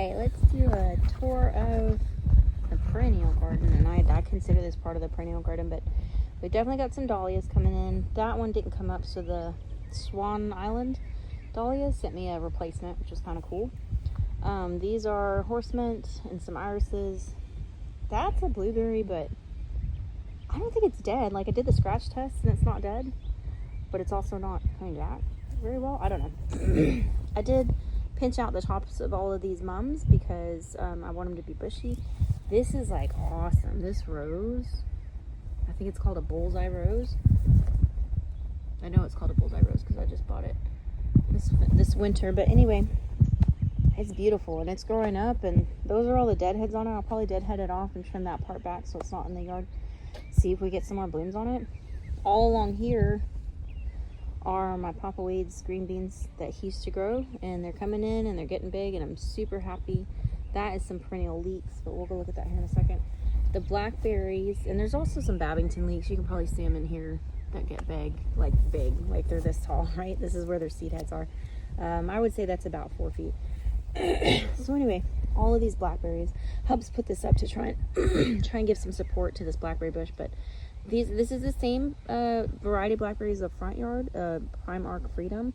Alright, let's do a tour of the perennial garden. And I consider this part of the perennial garden, but we definitely got some dahlias coming in. That one didn't come up, so the Swan Island dahlias sent me a replacement, which was kind of cool. These are horse mint and some irises. That's a blueberry, but I don't think it's dead. Like, I did the scratch test and it's not dead, but it's also not coming back very well. I don't know. I did pinch out the tops of all of these mums because I want them to be bushy. This is like awesome. This rose, I think it's called a bullseye rose. I know it's called a bullseye rose because I just bought it this winter. But anyway, it's beautiful and it's growing up, and those are all the deadheads on it. I'll probably deadhead it off and trim that part back so it's not in the yard. See if we get some more blooms on it. All along here are my papa weeds, green beans that he used to grow, and they're coming in and they're getting big, and I'm super happy. That is some perennial leeks, but we'll go look at that here in a second. The blackberries, and there's also some Babington leeks. You can probably see them in here that get big, like they're this tall, right? This is where their seed heads are. I would say that's about 4 feet. So anyway, all of these blackberries. Hubs put this up to try and give some support to this blackberry bush, but this is the same variety of blackberries of front yard, Prime Arc Freedom.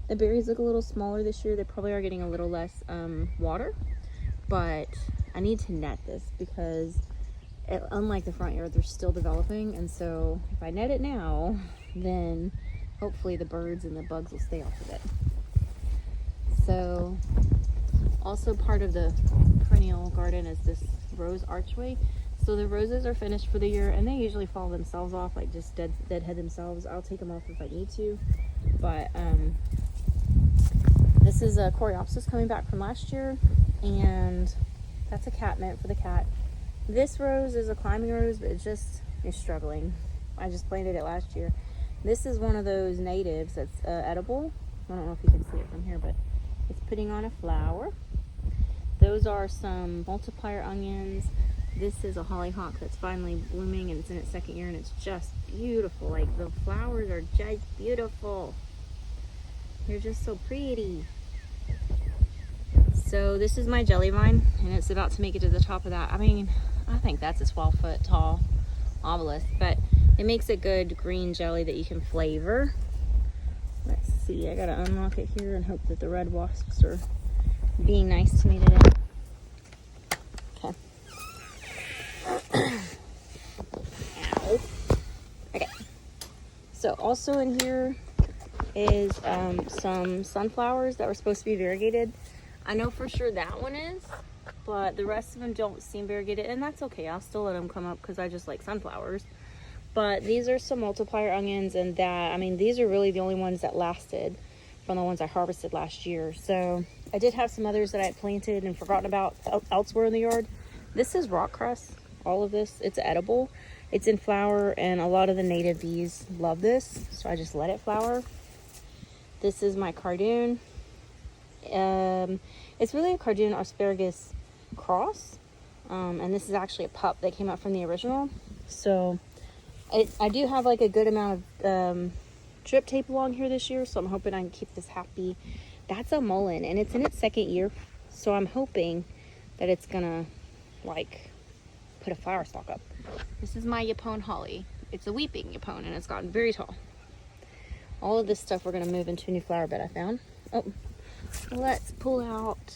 The berries look a little smaller this year. They probably are getting a little less water, but I need to net this because unlike the front yard, they're still developing, and so if I net it now, then hopefully the birds and the bugs will stay off of it. So also part of the perennial garden is this rose archway. So the roses are finished for the year, and they usually fall themselves off, like just deadhead themselves. I'll take them off if I need to. But this is a Coreopsis coming back from last year, and that's a catmint for the cat. This rose is a climbing rose, but it just is struggling. I just planted it last year. This is one of those natives that's edible. I don't know if you can see it from here, but it's putting on a flower. Those are some multiplier onions. This is a hollyhock that's finally blooming, and it's in its second year, and it's just beautiful. Like, the flowers are just beautiful. They're just so pretty. So this is my jelly vine, and it's about to make it to the top of that. I mean, I think that's a 12-foot tall obelisk, but it makes a good green jelly that you can flavor. Let's see, I gotta unlock it here and hope that the red wasps are being nice to me today. Okay. Ow. Okay. So also in here is some sunflowers that were supposed to be variegated. I know for sure that one is, but the rest of them don't seem variegated, and that's okay. I'll still let them come up because I just like sunflowers. But these are some multiplier onions, and that, I mean, these are really the only ones that lasted from the ones I harvested last year. So I did have some others that I had planted and forgotten about elsewhere in the yard. This is rock cress, all of this. It's edible. It's in flower, and a lot of the native bees love this, so I just let it flower. This is my cardoon. It's really a cardoon asparagus cross, and this is actually a pup that came out from the original. So I do have like a good amount of drip tape along here this year, so I'm hoping I can keep this happy. That's a mullein, and it's in its second year, so I'm hoping that it's gonna like put a flower stalk up. This is my Yapone holly. It's a weeping Yapone, and it's gotten very tall. All of this stuff we're gonna move into a new flower bed I found. Oh, let's pull out.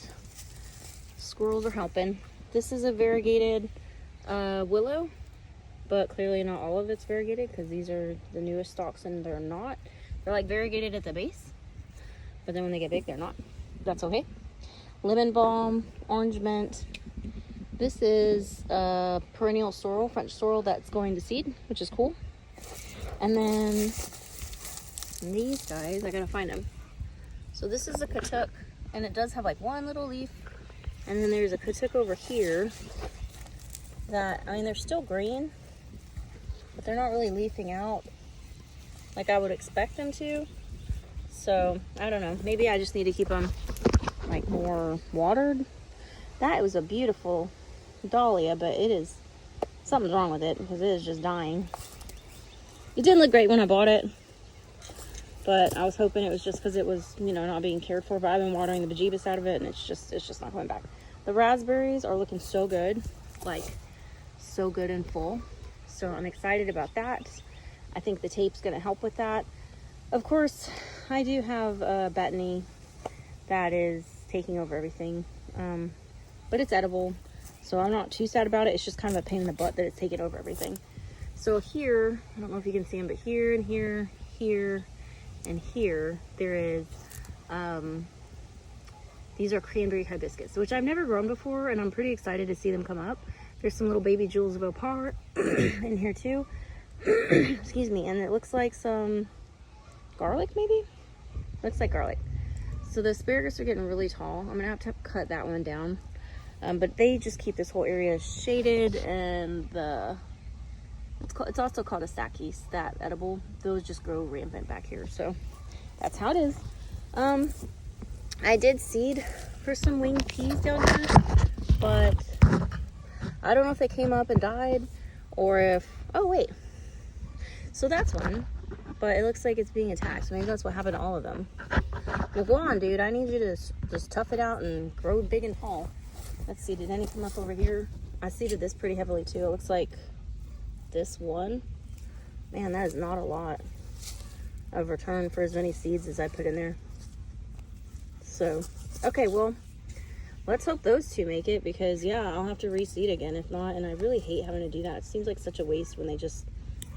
Squirrels are helping. This is a variegated willow, but clearly not all of it's variegated because these are the newest stalks, and they're not. They're like variegated at the base, but then when they get big, they're not. That's okay. Lemon balm, orange mint. This is perennial sorrel, French sorrel that's going to seed, which is cool. And then these guys, I gotta find them. So this is a katuk, and it does have like one little leaf, and then there's a katuk over here that, I mean, they're still green, but they're not really leafing out like I would expect them to. So I don't know, maybe I just need to keep them like more watered. That was a beautiful dahlia, but something's wrong with it because it is just dying. It didn't look great when I bought it, but I was hoping it was just because it was, you know, not being cared for. But I've been watering the bejeebus out of it, and it's just not coming back. The raspberries are looking so good, like so good and full. So I'm excited about that. I think the tape's gonna help with that. Of course, I do have a Bethany that is taking over everything, but it's edible, so I'm not too sad about it. It's just kind of a pain in the butt that it's taking over everything. So here, I don't know if you can see them, but here and here, here, and here, there is, these are cranberry hibiscus, which I've never grown before, and I'm pretty excited to see them come up. There's some little baby jewels of opar in here too. Excuse me, and it looks like some garlic, maybe? Looks like garlic. So the asparagus are getting really tall. I'm gonna have to cut that one down. But they just keep this whole area shaded, and it's also called a sakis, that edible. Those just grow rampant back here. So that's how it is. I did seed for some winged peas down here, but I don't know if they came up and died or if, oh wait. So that's one, but it looks like it's being attacked. So maybe that's what happened to all of them. Well, go on, dude. I need you to just tough it out and grow big and tall. Let's see, did any come up over here? I seeded this pretty heavily too. It looks like this one. Man, that is not a lot of return for as many seeds as I put in there. So, okay, well, let's hope those two make it, because yeah, I'll have to reseed again if not, and I really hate having to do that. It seems like such a waste when they just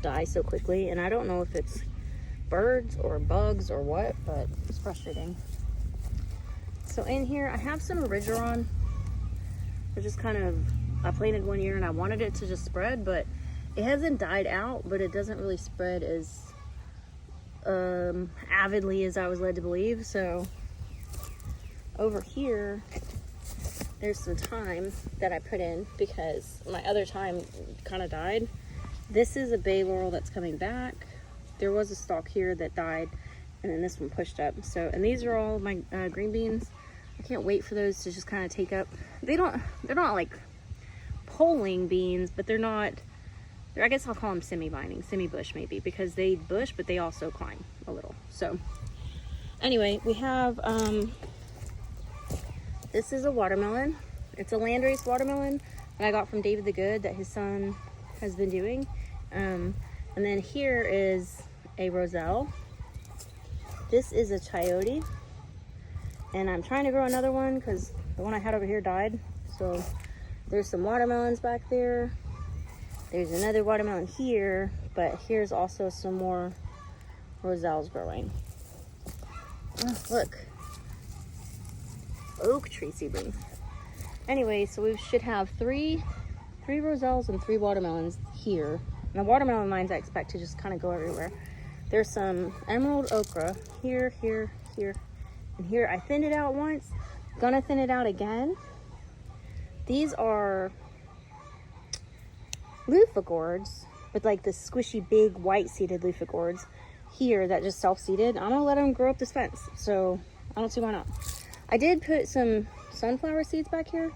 die so quickly, and I don't know if it's birds or bugs or what, but it's frustrating. So in here, I have some Origeron. They're just kind of, I planted one year and I wanted it to just spread, but it hasn't died out, but it doesn't really spread as avidly as I was led to believe. So over here, there's some thyme that I put in because my other thyme kind of died. This is a bay laurel that's coming back. There was a stalk here that died, and then this one pushed up. So, and these are all my green beans. I can't wait for those to just kind of take up. They're not like poling beans, but they're not, I guess I'll call them semi-vining, semi-bush maybe, because they bush, but they also climb a little. So anyway, we have, this is a watermelon. It's a landrace watermelon that I got from David the Good that his son has been doing. And then here is a roselle. This is a chayote. And I'm trying to grow another one because the one I had over here died. So there's some watermelons back there. There's another watermelon here, but here's also some more roselles growing. Oh, look. Oak tree seedlings. Anyway, so we should have three roselles and 3 watermelons here. And the watermelon lines I expect to just kind of go everywhere. There's some emerald okra here, here, here, and here. I thinned it out once. Gonna thin it out again. These are loofah gourds, with like the squishy big white seeded loofah gourds here that just self-seeded. I'm gonna let them grow up this fence, so I don't see why not. I did put some sunflower seeds back here.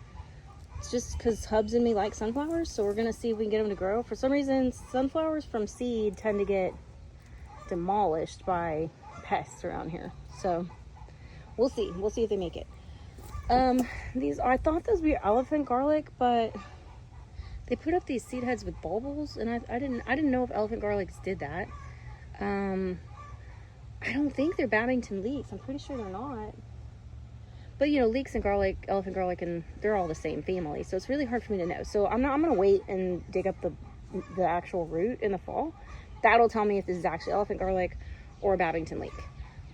It's just because Hubs and me like sunflowers, so we're gonna see if we can get them to grow. For some reason, sunflowers from seed tend to get demolished by pests around here, so we'll see if they make it. These are, I thought those were elephant garlic, but they put up these seed heads with bulbils, and I didn't know if elephant garlics did that. I don't think they're Babington leeks. I'm pretty sure they're not. But you know, leeks and garlic, elephant garlic, and they're all the same family, so it's really hard for me to know. So I'm gonna wait and dig up the actual root in the fall. That'll tell me if this is actually elephant garlic or Babington leek.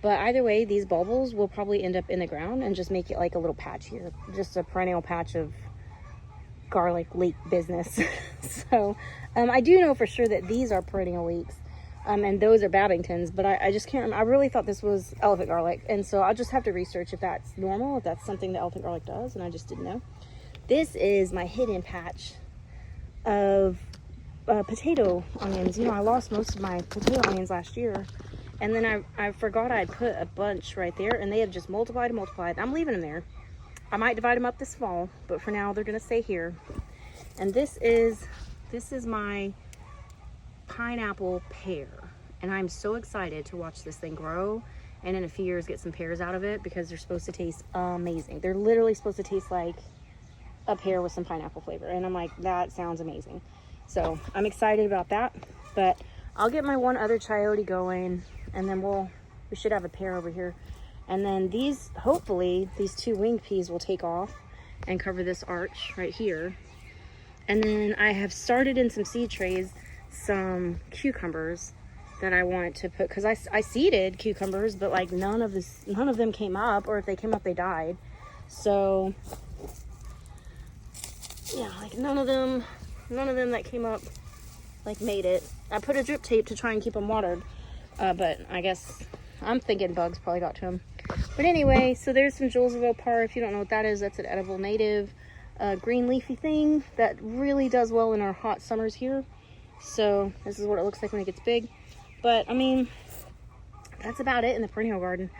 But either way, these bulbils will probably end up in the ground and just make it like a little patch here, just a perennial patch of garlic leek business. So I do know for sure that these are perennial leeks, and those are Babingtons, but I just can't remember. I really thought this was elephant garlic, and so I'll just have to research if that's normal, if that's something that elephant garlic does, and I just didn't know. This is my hidden patch of potato onions. You know, I lost most of my potato onions last year, and then I forgot I'd put a bunch right there, and they have just multiplied and multiplied. I'm leaving them there. I might divide them up this fall, but for now they're gonna stay here. And this is my pineapple pear, and I'm so excited to watch this thing grow and in a few years get some pears out of it, because they're supposed to taste amazing. They're literally supposed to taste like a pear with some pineapple flavor. And I'm like, that sounds amazing. So I'm excited about that. But I'll get my one other chayote going, and then we should have a pear over here. And then these, hopefully, these 2 winged peas will take off and cover this arch right here. And then I have started in some seed trays some cucumbers that I wanted to put, because I seeded cucumbers, but like none of them came up, or if they came up, they died. So yeah, like none of them that came up like made it. I put a drip tape to try and keep them watered, but I guess I'm thinking bugs probably got to them. But anyway, so there's some Jewels of Opar. If you don't know what that is, that's an edible native green leafy thing that really does well in our hot summers here. So this is what it looks like when it gets big. But I mean, that's about it in the perennial garden.